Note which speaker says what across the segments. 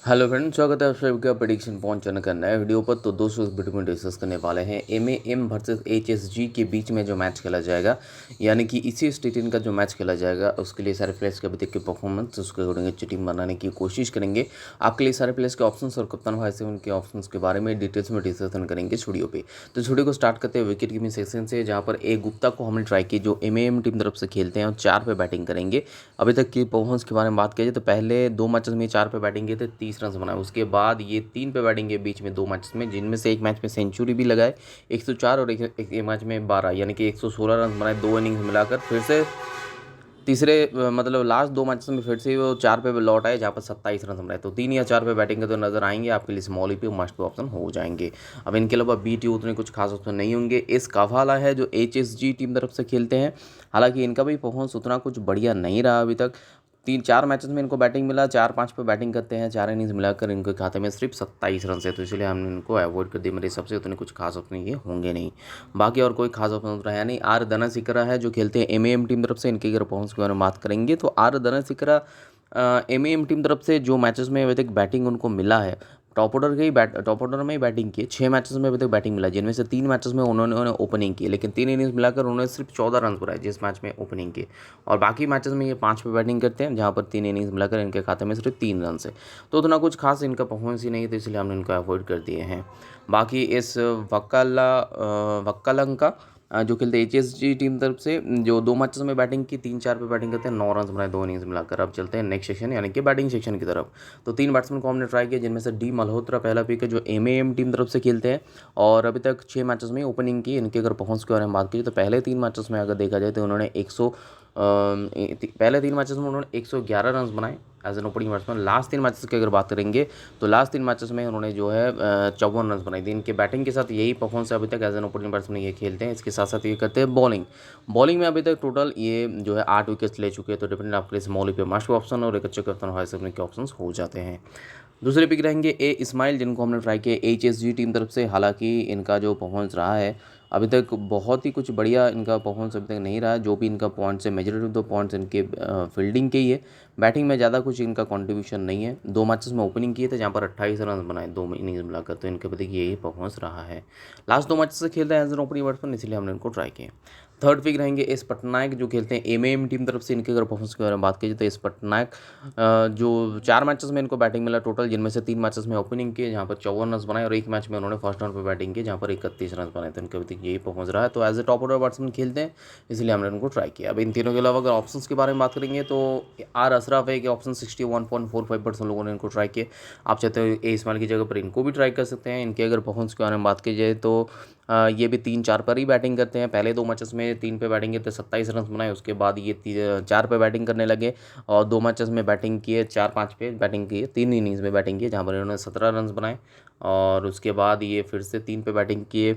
Speaker 1: Hello friends, स्वागत है आप सभी का प्रेडिक्शन पॉइंट चैनल का नए वीडियो पर। तो दोस्तों इस वीडियो में डिस्कस करने वाले हैं एमएएम वर्सेस एचएसजी के बीच में जो मैच खेला जाएगा, यानी कि इसी स्टेट का जो मैच खेला जाएगा उसके लिए सारे प्लेयर्स के अभी तक के परफॉर्मेंस उसके अकॉर्डिंग अच्छी टीम बनाने की कोशिश करेंगे। आपके लिए सारे प्लेयर्स के ऑप्शंस और कप्तान भाई से उनके ऑप्शंस के बारे में डिटेल्स में डिस्कशन करेंगे इस वीडियो पे। तो इस वीडियो को स्टार्ट करते हैं विकेट कीपिंग सेक्शन से, जहाँ पर ए गुप्ता को हमने ट्राई किया जो एमएएम टीम तरफ से खेलते हैं और 4 पे बैटिंग करेंगे। अभी तक की परफॉर्मेंस के बारे में बात की तो पहले 2 मैचेस में 4 पे बैटिंग किए थे, 30 रन बनाए। उसके बाद ये 3 पे बैटिंग के बीच में 2 मैचेस में, जिनमें से एक मैच में सेंचुरी भी लगाए 104 और एक मैच में 12, यानी कि 116 रन बनाए 2 इनिंग्स मिलाकर। फिर से तीसरे मतलब लास्ट 2 मैचेस में फिर से वो 4 पे लौट आए, जहाँ पर 27 रन बनाए। तो 3 या 4 पे बैटिंग के तो नजर आएंगे आपके लिए, स्मॉल पे मस्ट ऑप्शन हो जाएंगे। अब इनके अलावा बी टी उतने कुछ खास ऑप्शन नहीं होंगे। इस कावाला है जो एचएसजी टीम तरफ से खेलते हैं, हालांकि इनका भी परफॉर्मेंस उतना कुछ बढ़िया नहीं रहा अभी तक। 3-4 मैचेस में इनको बैटिंग मिला, 4-5 पे बैटिंग करते हैं, 4 इनिंग्स मिलाकर इनके खाते में सिर्फ 27 रन से, तो इसलिए हमने इनको अवॉइड कर दिया। मेरे हिसाब से उतने कुछ खास ऑप्शन ये होंगे नहीं। बाकी और कोई खास ऑप्शन उतना है नहीं। आर धनसिकरा है जो खेलते हैं एमएएम टीम तरफ से, इनके अगर परफॉर्मेंस के बारे में बात करेंगे तो आर धनसिकरा एमएएम टीम तरफ से जो मैचेस में अभी तक बैटिंग उनको मिला है, टॉप ऑर्डर में ही बैटिंग की 6 मैचेस में अभी तक बैटिंग मिला, जिनमें से 3 मैचेस में उन्होंने ओपनिंग की, लेकिन 3 इनिंग्स मिलाकर उन्होंने सिर्फ 14 रन बनाए जिस मैच में ओपनिंग की। और बाकी मैचेस में ये 5 पे बैटिंग करते हैं, जहाँ पर 3 इनिंग्स मिलाकर इनके खाते में सिर्फ 3 रन है। तो उतना कुछ खास इनका परफॉर्मेंस ही नहीं है, तो इसलिए हमने इनको अवॉइड कर दिए हैं। बाकी इस वक्कालंका जो खेलते हैं एचएसजी टीम तरफ से, जो 2 मैचेस में बैटिंग की, 3-4 पे बैटिंग करते हैं, 9 रन बनाए 2 इनिंग्स मिलाकर। अब चलते हैं नेक्स्ट सेक्शन यानी कि बैटिंग सेक्शन की तरफ। तो 3 बैट्समैन को हमने ट्राई किया, जिनमें से डी मल्होत्रा पहला पिक है जो एमएएम टीम तरफ से खेलते हैं और अभी तक 6 मैचेस में ओपनिंग की। इनके अगर परफॉर्मेंस के बारे में बात की तो पहले 3 मैचेस में अगर देखा जाए तो उन्होंने पहले 3 मैचेस में उन्होंने 111 रन बनाए as an opening batsman. Last 3 matches की अगर बात करेंगे तो लास्ट 3 मैचेस में उन्होंने जो है 54 रन बनाए थे। इनके बैटिंग के साथ यही परफॉर्मेंस अभी तक एज एन ओपनिंग बैट्समैन ये खेलते हैं। इसके साथ साथ ये करते हैं बॉलिंग में अभी तक टोटल ये जो है 8 विकेट्स ले चुके हैं। तो डिपेंडेंट आपके लिए स्मॉल पे मस्ट ऑप्शन और एक अच्छे कप्तान हाई सकने के ऑप्शन हो जाते हैं। दूसरे पिक रहेंगे ए इस्माइल, जिनको हमने ट्राई किया एचएसजी टीम तरफ से। हालांकि इनका जो परफॉर्मेंस रहा है अभी तक बहुत ही कुछ बढ़िया इनका परफॉर्मेंस अभी तक नहीं रहा है। जो भी इनका पॉइंट्स है, मेजॉरिटी ऑफ द पॉइंट्स इनके फील्डिंग के ही है। बैटिंग में ज़्यादा कुछ इनका कंट्रीब्यूशन नहीं है। 2 मैचेस में ओपनिंग किए थे, जहाँ पर 28 रन बनाए 2 इनिंग्स मिलाकर। तो इनके अभी तक यही परफॉर्मेंस रहा है। लास्ट 2 मैचेस से खेल रहे हैं एज एन ओपनिंग बैट्समैन, इसलिए हमने इनको ट्राई किया। थर्ड पिक रहेंगे एस पटनायक, जो खेलते हैं एमएएम टीम तरफ से। इनके अगर परफॉर्मेंस के बारे में बात की जाए तो एस पटनायक जो 4 मैचेस में इनको बैटिंग मिला टोटल, जिनमें से 3 मैचेस में ओपनिंग किए, जहाँ पर 54 रन बनाए और एक मैच में उन्होंने फर्स्ट राउंड पर बैटिंग की, जहाँ पर 31 रन बनाए। तो इनके अभी तक यही परफॉर्मेंस रहा है। तो as a top order batsman खेलते हैं, इसलिए हमने उनको ट्राई किया। अब इन तीनों के अलावा अगर ऑप्शंस के बारे में बात करेंगे तो आर अशरफ है कि ऑप्शन 61.45% लोगों ने इनको ट्राई किया। आप चाहते हो ए इस्माइल की जगह पर इनको भी ट्राई कर सकते हैं। इनके अगर परफॉर्मेंस के बारे में बात की जाए तो ये भी 3-4 पर ही बैटिंग करते हैं। पहले 2 मैचेस में 3 पे बैटिंग किए तो 27 रन बनाए। उसके बाद ये 4 पे बैटिंग करने लगे और 2 मैचेस में बैटिंग किए, 4-5 पे बैटिंग किए, 3 इनिंग्स में बैटिंग किए, जहाँ पर इन्होंने 17 रन बनाए। और उसके बाद ये फिर से 3 पे बैटिंग किए,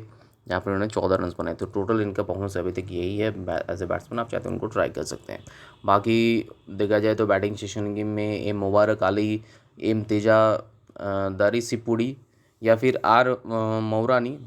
Speaker 1: जहाँ पर उन्होंने 14 रन बनाए। तो टोटल इनका परफॉर्मेंस अभी तक यही है। एज ए बैट्समैन आप चाहते हैं उनको ट्राई कर सकते हैं। बाकी देखा जाए तो बैटिंग सेशन में एम मुबारक अली, एम तेजा दारी सिपुड़ी या फिर आर मौरानी,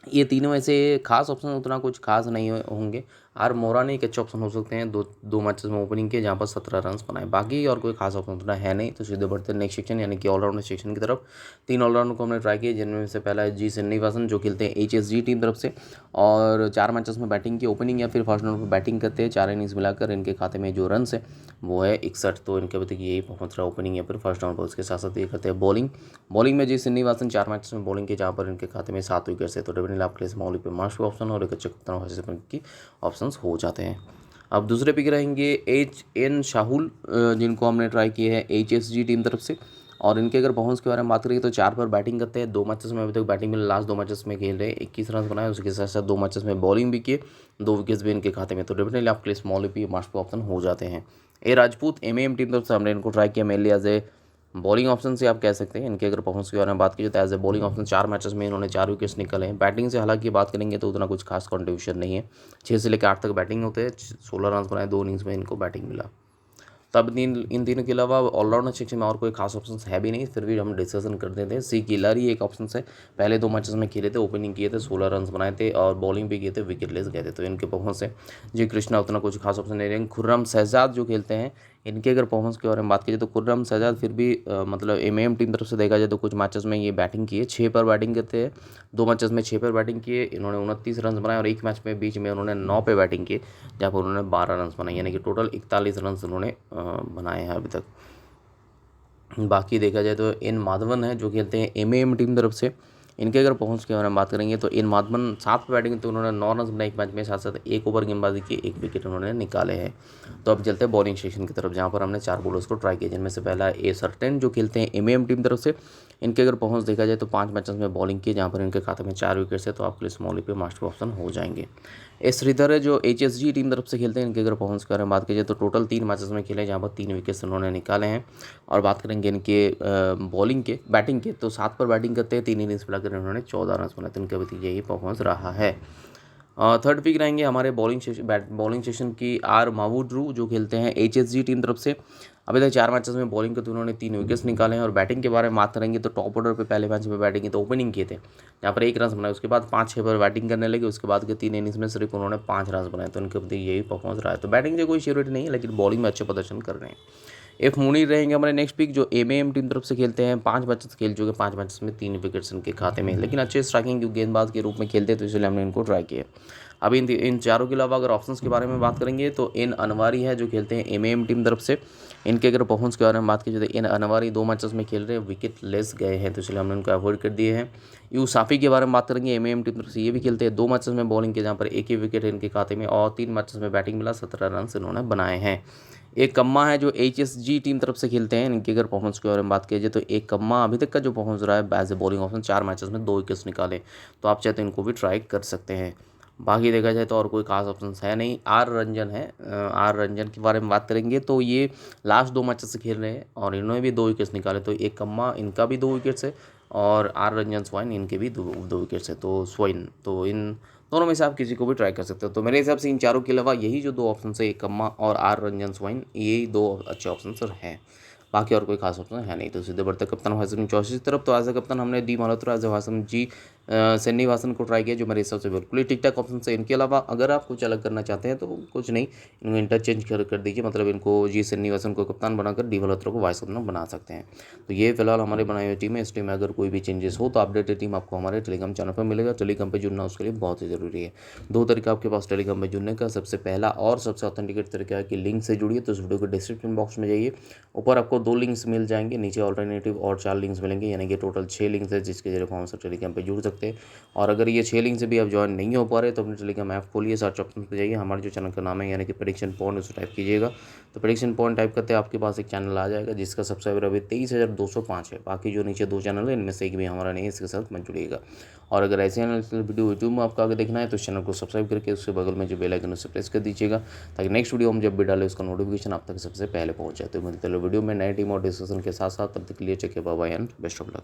Speaker 1: ये तीनों में से खास ऑप्शन उतना कुछ खास नहीं होंगे। आर मोरानी एक अच्छे ऑप्शन हो सकते हैं, दो मैचेस में ओपनिंग किए, जहाँ पर 17 रन बनाए। बाकी और कोई खास ऑप्शन उतना है नहीं। तो सीधे बढ़ते हैं नेक्स्ट सेक्शन यानी कि ऑलराउंडर सेक्शन की तरफ। 3 ऑलराउंडर को हमने ट्राई किया, जिनमें से पहला है जी श्रीनिवासन, जो खेलते हैं एचएसजी टीम तरफ से और 4 मैचेस में बैटिंग की, ओपनिंग या फिर फर्स्ट राउंड पर बैटिंग करते हैं। 4 इनिंग्स मिलाकर इनके खाते में जो रन है वो है 61। तो इनके अभी तक यही परफॉर्मेंस रहा ओपनिंग या फिर फर्स्ट राउंड पर। उसके साथ साथ ये करते हैं बॉलिंग में जी श्रीनिवासन 4 मैचेस में बॉलिंग की, जहाँ पर इनके खाते में 7 विकेट्स है। तो डेफिनेटली आपके लिए स्मॉल पे मास्टर ऑप्शन और एक अच्छे कप्तान की ऑप्शंस हो जाते हैं। अब दूसरे पिक रहेंगे एच एन शाहुल, जिनको हमने ट्राई किए हैं एचएसजी टीम तरफ से। और इनके अगर परफॉर्मेंस के बारे में बात करें तो 4 पर बैटिंग करते हैं। 2 मैचेस में अभी तक बैटिंग में लास्ट 2 मैचेस में खेल रहे हैं, 21 रन बनाए। उसके साथ साथ 2 मैचेस में बॉलिंग भी किए, 2 विकेट्स भी इनके खाते में। तो डेफिनेटली आपके लिए स्मॉल पे मास्ट ऑप्शन हो जाते हैं। ए राजपूत एमएएम टीम तरफ से हमने इनको ट्राई किया mainly as a bowling option से आप कह सकते हैं। इनके अगर परफॉर्मेंस के बारे में बात की तो as a bowling option 4 matches में इन्होंने 4 विकेट्स निकले हैं। बैटिंग से हालांकि बात करेंगे तो उतना कुछ खास कंट्रीब्यूशन नहीं है। 6 से लेकर 8 तक बैटिंग होते हैं, 16 रन बनाए, 2 इनिंग्स में इनको बैटिंग मिला। तब इन तीनों के अलावा ऑलराउंडर सेक्शन में और कोई खास ऑप्शन है भी नहीं, फिर भी हम डिस्कशन कर देते हैं। सी किलर ही एक ऑप्शन है। पहले 2 मैचेस में खेले थे, ओपनिंग किए थे, 16 रन बनाए थे और बॉलिंग भी किए थे, विकेट लेस गए थे। तो इनके परफॉर्मेंस है जी कृष्णा उतना कुछ खास ऑप्शन नहीं रहेंगे। खुर्रम शहजाद जो खेलते हैं इनके अगर परफॉर्मेंस के बारे में बात कीजिए तो खुर्रम शहजाद फिर भी मतलब एमएएम टीम तरफ से देखा जाए तो कुछ मैचेस में ये बैटिंग किए, 6 पर बैटिंग करते हैं, 2 मैचेस में 6 पर बैटिंग किए, इन्होंने 29 रन बनाए और एक मैच में बीच में उन्होंने 9 पे बैटिंग की जहाँ पर उन्होंने 12 रन बनाए, यानी कि टोटल 41 रन उन्होंने बनाए हैं अभी तक। बाकी देखा जाए तो एन माधवन है जो खेलते हैं एमएएम टीम तरफ से, इनके अगर परफॉर्मेंस के बारे में बात करेंगे तो एन माधवन 7 पे बैटिंग तो उन्होंने 9 रन बनाए एक मैच में, साथ साथ 1 ओवर गेंदबाजी की, 1 विकेट उन्होंने निकाले हैं। तो अब चलते हैं बॉलिंग सेक्शन की तरफ जहाँ पर हमने 4 बॉलर्स को ट्राई किया, जिनमें से पहला है ए सर्टेन जो खेलते हैं एमएएम टीम तरफ से। इनके अगर परफॉर्मेंस देखा जाए तो 5 मैचेस में बॉलिंग की जहाँ पर इनके खाते में 4 विकेट्स है, तो आपके लिए स्मॉली पे मास्टर ऑप्शन हो जाएंगे। एस श्रीधर है जो एचएसजी टीम तरफ से खेलते हैं, इनके अगर परफॉर्मेंस के बारे में बात कीजिए तो टोटल 3 मैचेस में खेले जहाँ पर 3 विकेट्स उन्होंने निकाले हैं। और बात करेंगे इनके बैटिंग के तो 7 पर बैटिंग करते हैं, 3 इनिंग्स मिलाकर इन्होंने 14 रन बनाए, तो इनका भी यही परफॉर्मेंस रहा है। थर्ड पिक रहेंगे हमारे बॉलिंग सेशन की आर मावुड्रू जो खेलते हैं एचएसजी टीम तरफ से। अभी तक 4 मैचेस में बॉलिंग करते उन्होंने 3 विकेट्स निकाले हैं। और बैटिंग के बारे में बात करेंगे तो टॉप ऑर्डर पे पहले मैच में बैटिंग की तो ओपनिंग किए थे जहाँ पर 1 रन बनाए, उसके बाद 5-6 पर बैटिंग करने लगे, उसके बाद के 3 इनिंग्स में सिर्फ उन्होंने 5 रन बनाए, तो उनके प्रति यही परफॉर्मेंस रहा है। तो बैटिंग से कोई श्योरिटी नहीं है, लेकिन बॉलिंग में अच्छे प्रदर्शन कर रहे हैं। एफ मुनीर रहेंगे हमारे नेक्स्ट पिक जो एमएएम टीम तरफ से खेलते हैं, 5 मैचेस खेल चुके, 5 मैचेस में 3 विकेट्स इनके खाते में, लेकिन अच्छे स्ट्राइकिंग गेंदबाज के रूप में खेलते हैं, तो इसलिए हमने इनको ट्राई किया। अभी इन चारों के अलावा अगर ऑप्शंस के बारे में बात करेंगे तो इन अनवारी है जो खेलते हैं एमएएम टीम तरफ से। इनके अगर परफॉर्मेंस के बारे में बात कीजिए तो इन अनवारी 2 मैचेस में खेल रहे हैं, विकेट लेस गए हैं, तो इसलिए हमने उनको अवॉइड कर दिए हैं। यू साफी के बारे में बात करेंगे, एमएएम टीम तरफ से ये भी खेलते हैं, 2 मैचेस में बॉलिंग के जहाँ पर 1 ही विकेट है इनके खाते में और 3 मैचेस में बैटिंग मिला, 17 रन इन्होंने बनाए हैं। एक कम्मा है जो एचएसजी टीम तरफ से खेलते हैं, इनके अगर परफॉर्मेंस के बारे में बात कीजिए तो एक कम्मा अभी तक का जो परफॉर्मेंस रहा है as a bowling option, 4 matches में 2 विकेट्स निकाले, तो आप चाहे तो इनको भी ट्राई कर सकते हैं। बाकी देखा जाए तो और कोई खास ऑप्शन है नहीं। आर रंजन है, आर रंजन के बारे में बात करेंगे तो ये लास्ट 2 मैचेस से खेल रहे हैं और इन्होंने भी 2 विकेट्स निकाले, तो एक कम्मा इनका भी 2 विकेट्स है और आर रंजन स्वाइन इनके भी 2 विकेट्स है, तो स्वाइन, तो इन दोनों में से आप किसी को भी ट्राई कर सकते हो। तो मेरे हिसाब से इन चारों के अलावा यही जो 2 ऑप्शन है, एक कम्मा और आर रंजन स्वाइन, यही 2 अच्छे ऑप्शन हैं, बाकी और कोई खास ऑप्शन है नहीं। तो सीधे बढ़ते कप्तान वाइस चौथी तरफ, तो एज ए कप्तान हमने D Malhotra as a Vaasam जी श्रीनिवासन को ट्राई किया, जो मेरे हिसाब से बिल्कुल ही ठीक ठाक ऑप्शन है। इनके अलावा अगर आप कुछ अलग करना चाहते हैं तो कुछ नहीं, इनको इंटरचेंज कर दीजिए, मतलब इनको जी श्रीनिवासन को कप्तान बनाकर डी मल्होत्रा को वाइस कप्तान बना सकते हैं। तो ये फिलहाल हमारी बनाई हुई टीम है। इस टीम में अगर कोई भी चेंजेस हो तो अपडेटेड टीम आपको हमारे टेलीग्राम चैनल पर मिलेगा। टेलीग्राम पर जुड़ना उसके लिए बहुत ही ज़रूरी है। 2 तरीका आपके पास टेलीग्राम पर जुड़ने का, सबसे पहला और सबसे ऑथेंटिकेट तरीका है कि लिंक से जुड़िए, तो उस वीडियो के डिस्क्रिप्शन बॉक्स में जाइए, ऊपर आपको 2 लिंक्स मिल जाएंगे, नीचे ऑल्टरनेटिव और 4 लिंक्स मिलेंगे, यानी कि टोटल 6 लिंक्स है जिसके जरिए हम सब टेलीग्राम पे जुड़ सकते हैं। और अगर ये 6 लिंक से भी आप ज्वाइन नहीं हो पा रहे तो अपने टेलीग्राम ऐप खोलिए, सर्च ऑप्शन पर जाइए, हमारे जो चैनल का नाम है यानी कि प्रेडिक्शन पॉइंट, उसे टाइप कीजिएगा, तो प्रेडिक्शन पॉइंट टाइप करते हैं आपके पास एक चैनल आ जाएगा जिसका सब्सक्राइबर अभी 23,205 है। बाकी जो नीचे 2 चैनल है इनमें से एक भी हमारा नहीं है, इसके साथ मत जुड़िएगा। और अगर ऐसे वीडियो यूट्यूब में आपको आगे देखना है तो इस चैनल को सब्सक्राइब करके उसके बगल में जो बेल आइकन उसे प्रेस कर दीजिएगा, ताकि नेक्स्ट वीडियो हम जब भी डालें उसका नोटिफिकेशन आप तक सबसे पहले पहुंच जाए। तो मिलते हैं वीडियो में नए टीम और डिस्कशन के साथ साथ, तब तक के लिए take care, bye bye and best of luck.